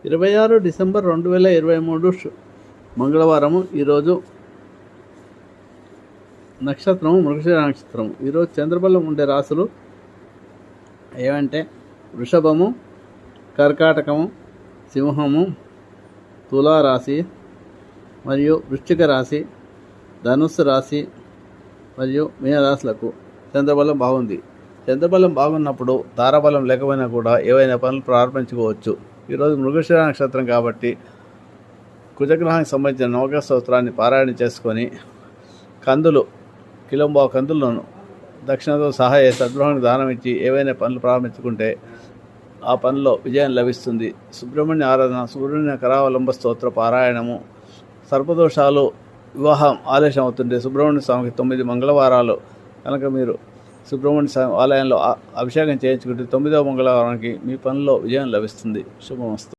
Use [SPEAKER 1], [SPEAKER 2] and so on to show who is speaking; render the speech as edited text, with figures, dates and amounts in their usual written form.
[SPEAKER 1] 26 December 2023 మంగళవారము. ఈరోజు నక్షత్రము మృగశిర నక్షత్రం. ఈరోజు చంద్రబలం ఉండే రాశులు ఏమంటే వృషభము, కర్కాటకము, సింహము, తులారాశి మరియు వృశ్చిక రాశి, ధనుస్సు రాశి మరియు మీనరాశులకు చంద్రబలం బాగుంది. చంద్రబలం బాగున్నప్పుడు తారాబలం లేకపోయినా కూడా ఏవైనా పనులు ప్రారంభించుకోవచ్చు. ఈరోజు మృగశిర నక్షత్రం కాబట్టి కుజగ్రహానికి సంబంధించిన నవగ్రహ స్తోత్రాన్ని పారాయణ చేసుకొని కందులు కిలోంబావు కందులను దక్షిణతో సహా సద్గృహానికి దానం ఇచ్చి ఏవైనా పనులు ప్రారంభించుకుంటే ఆ పనిలో విజయం లభిస్తుంది. సుబ్రహ్మణ్య ఆరాధన, సుబ్రహ్మణ్య కరావలంబ స్తోత్ర పారాయణము, సర్పదోషాలు, వివాహం ఆలస్యం అవుతుంటే సుబ్రహ్మణ్య స్వామికి 9 మంగళవారాలు కనుక మీరు సుబ్రహ్మణ్య స్వామి ఆలయంలో అభిషేకం చేయించుకుంటే 9వ మంగళవారానికి మీ పనిలో విజయం లభిస్తుంది. శుభమస్తు.